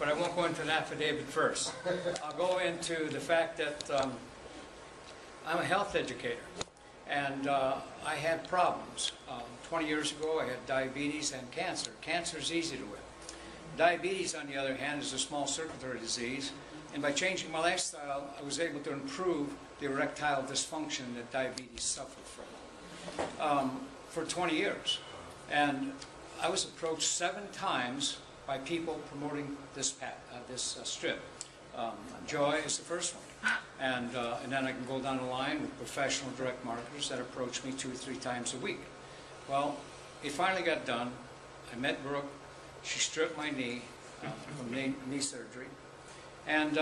but I won't go into an affidavit first. I'll go into the fact that I'm a health educator, and I had problems. 20 years ago, I had diabetes and cancer. Cancer is easy to win. Diabetes, on the other hand, is a small circulatory disease, and by changing my lifestyle, I was able to improve the erectile dysfunction that diabetes suffered from for 20 years. And I was approached 7 times by people promoting this strip. Joy is the first one. And then I can go down the line with professional direct marketers that approach me 2 or 3 times a week. Well, it finally got done. I met Brooke. She stripped my knee from knee surgery. And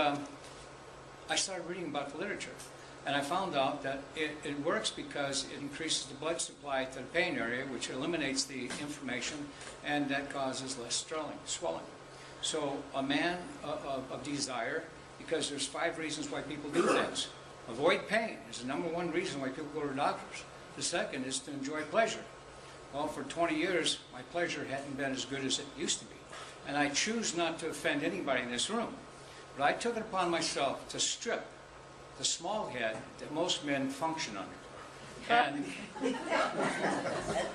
I started reading about the literature. And I found out that it works because it increases the blood supply to the pain area, which eliminates the inflammation, and that causes less swelling. So a man of desire, because there's 5 reasons why people do things. Avoid pain is the #1 reason why people go to doctors. The second is to enjoy pleasure. Well, for 20 years, my pleasure hadn't been as good as it used to be. And I choose not to offend anybody in this room. But I took it upon myself to strip the small head that most men function under. And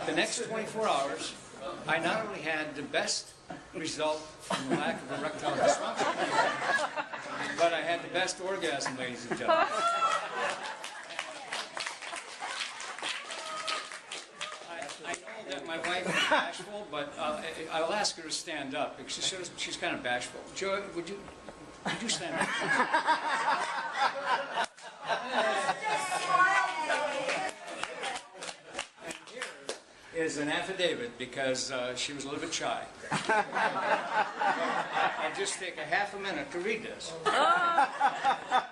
the next 24 hours, I not only had the best result from the lack of erectile dysfunction, but I had the best orgasm, ladies and gentlemen. I know that my wife is bashful, but I'll ask her to stand up because she's kind of bashful. Joy, would you stand up? And here is an affidavit because she was a little bit shy. I'll just take a half a minute to read this.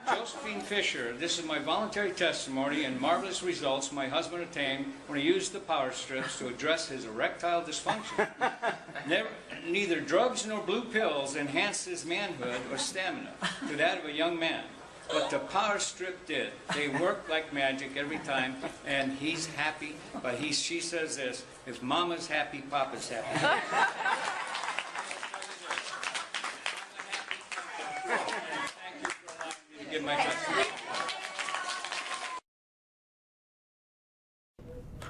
Josephine Fisher, this is my voluntary testimony and marvelous results my husband attained when he used the power strips to address his erectile dysfunction. Neither drugs nor blue pills enhanced his manhood or stamina to that of a young man. But the power strip did. They work like magic every time, and he's happy. But she says this: if Mama's happy, Papa's happy. Thank you for allowing me to give my testimony.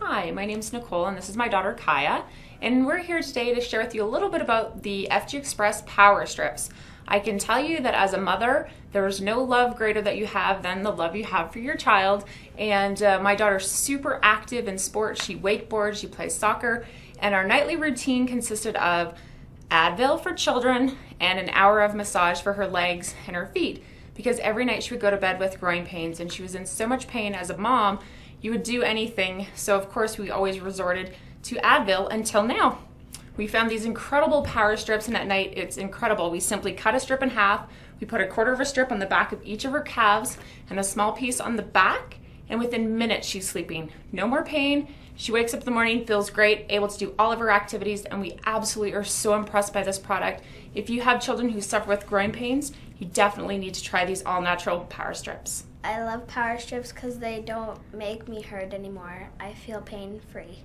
Hi, my name is Nicole, and this is my daughter Kaya, and we're here today to share with you a little bit about the FG Xpress Power Strips. I can tell you that as a mother, there is no love greater that you have than the love you have for your child. And my daughter's super active in sports. She wakeboards, she plays soccer, and our nightly routine consisted of Advil for children and an hour of massage for her legs and her feet, because every night she would go to bed with groin pains, and she was in so much pain. As a mom, you would do anything. So of course we always resorted to Advil until now. We found these incredible power strips, and at night it's incredible. We simply cut a strip in half, we put a quarter of a strip on the back of each of her calves and a small piece on the back, and within minutes she's sleeping. No more pain. She wakes up in the morning, feels great, able to do all of her activities, and we absolutely are so impressed by this product. If you have children who suffer with groin pains, you definitely need to try these all-natural power strips. I love power strips because they don't make me hurt anymore. I feel pain-free.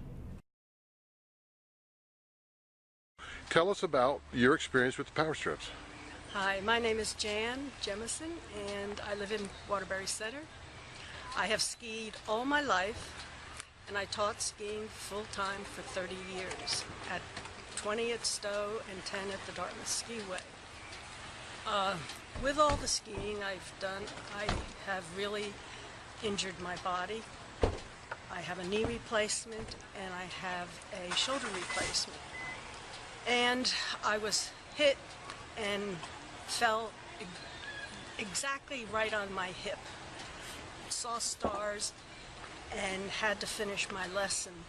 Tell us about your experience with the power strips. Hi, my name is Jan Jemison, and I live in Waterbury Center. I have skied all my life, and I taught skiing full-time for 30 years, at 20 at Stowe and 10 at the Dartmouth Skiway. With all the skiing I've done, I have really injured my body. I have a knee replacement, and I have a shoulder replacement. And I was hit and fell exactly right on my hip. Saw stars and had to finish my lesson.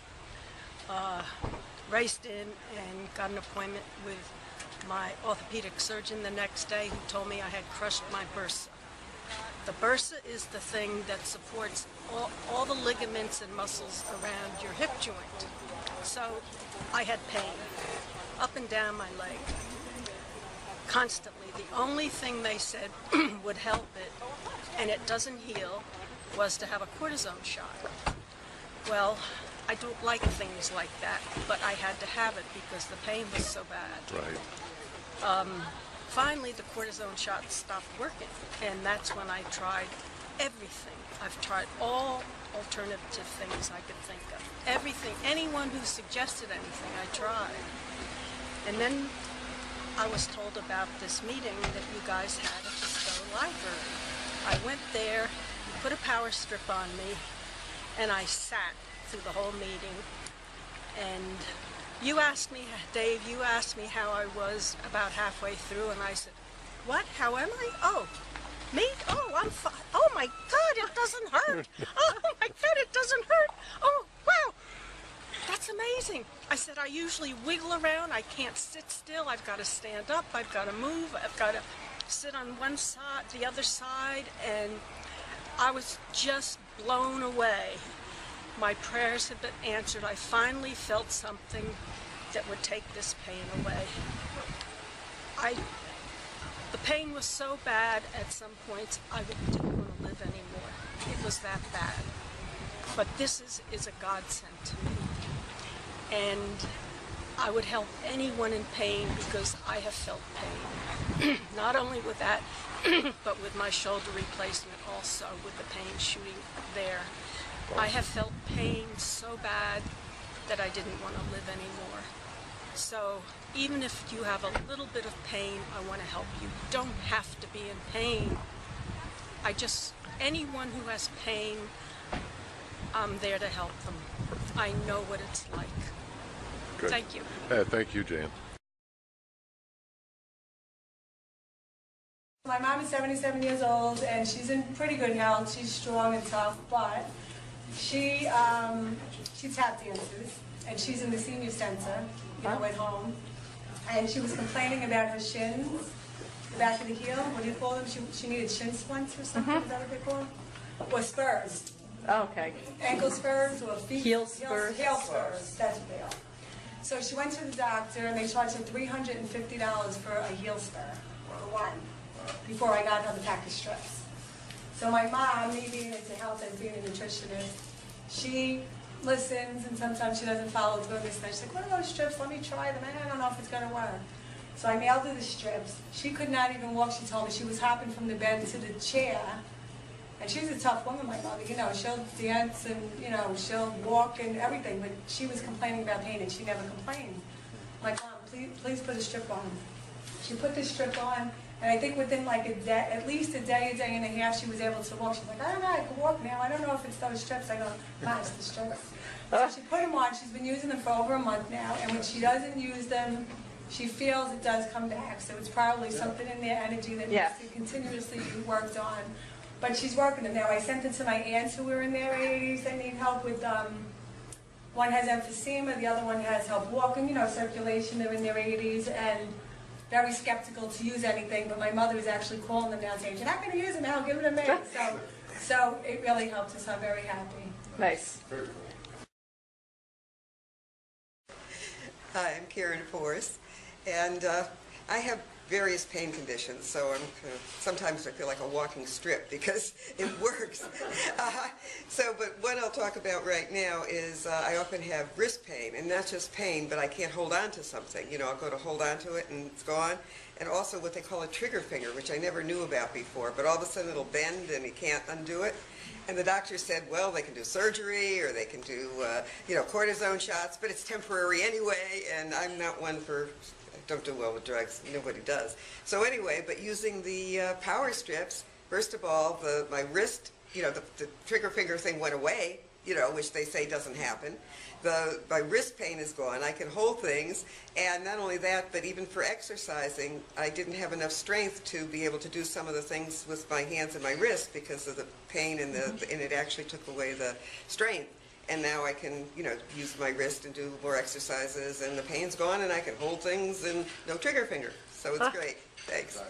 Raced in and got an appointment with my orthopedic surgeon the next day, who told me I had crushed my bursa. The bursa is the thing that supports all the ligaments and muscles around your hip joint. So I had pain up and down my leg constantly. The only thing they said would help it, and it doesn't heal, was to have a cortisone shot. Well, I don't like things like that, but I had to have it because the pain was so bad. Right. Finally, the cortisone shots stopped working, and that's when I tried everything. I've tried all alternative things I could think of. Everything, anyone who suggested anything, I tried. And then I was told about this meeting that you guys had at the Stowe Library. I went there, you put a power strip on me, and I sat through the whole meeting. And you asked me, Dave, you asked me how I was about halfway through, and I said, what? How am I? Oh, me? Oh, I'm fine. Oh my God, it doesn't hurt. Oh my God, it doesn't hurt. Oh, wow. That's amazing. I said, I usually wiggle around. I can't sit still. I've got to stand up. I've got to move. I've got to sit on one side, the other side. And I was just blown away. My prayers had been answered. I finally felt something that would take this pain away. The pain was so bad at some points I didn't want to live anymore. It was that bad. But this is a godsend to me. And I would help anyone in pain because I have felt pain. Not only with that, but with my shoulder replacement also, with the pain shooting there. I have felt pain so bad that I didn't want to live anymore. So even if you have a little bit of pain, I want to help you. You don't have to be in pain. Anyone who has pain, I'm there to help them. I know what it's like. Good. Thank you. Thank you, Jan. My mom is 77 years old, and she's in pretty good health. She's strong and tough, but she tap dances, and she's in the senior center, at home. And she was complaining about her shins, the back of the heel. What do you call them? She needed shin splints or something. Is that what they call them? Or spurs. Okay. Ankle spurs or feet. Heel spurs. Heel spurs. That's what they are. So she went to the doctor, and they charged her $350 for a heel spur, or one, before I got her the pack of strips. So my mom, me being into health and being a nutritionist, she listens, and sometimes she doesn't follow through this. She's like, what are those strips? Let me try them. I don't know if it's going to work. So I mailed her the strips. She could not even walk. She told me she was hopping from the bed to the chair. And she's a tough woman, my mother. She'll dance and, she'll walk and everything. But she was complaining about pain, and she never complained. I'm like, Mom, please put a strip on. She put the strip on, and I think within like a day, at least a day and a half, she was able to walk. She's like, I don't know, I can walk now. I don't know if it's those strips. I go, Mom, it's the strips. So she put them on. She's been using them for over a month now, and when she doesn't use them, she feels it does come back. So it's probably something in their energy that needs to continuously be worked on. But she's working them now. I sent it to my aunts who are in their 80s. They need help with, one has emphysema, the other one has help walking, circulation. They're in their 80s and very skeptical to use anything. But my mother is actually calling them now saying, you're not going to use them now, give it to me. So it really helped us. I'm very happy. Nice. Hi, I'm Karen Forrest, and I have various pain conditions, so sometimes I feel like a walking strip because it works. But what I'll talk about right now is I often have wrist pain, and not just pain, but I can't hold on to something. I'll go to hold on to it and it's gone. And also what they call a trigger finger, which I never knew about before, but all of a sudden it'll bend and you can't undo it. And the doctor said, well, they can do surgery or they can do, cortisone shots, but it's temporary anyway, and I'm not one for... don't do well with drugs. Nobody does. So anyway, but using the power strips, first of all, my wrist, the trigger finger thing went away, which they say doesn't happen. My wrist pain is gone. I can hold things, and not only that, but even for exercising, I didn't have enough strength to be able to do some of the things with my hands and my wrist because of the pain, and it actually took away the strength. And now I can, use my wrist and do more exercises, and the pain's gone, and I can hold things and no trigger finger. So it's great. Thanks.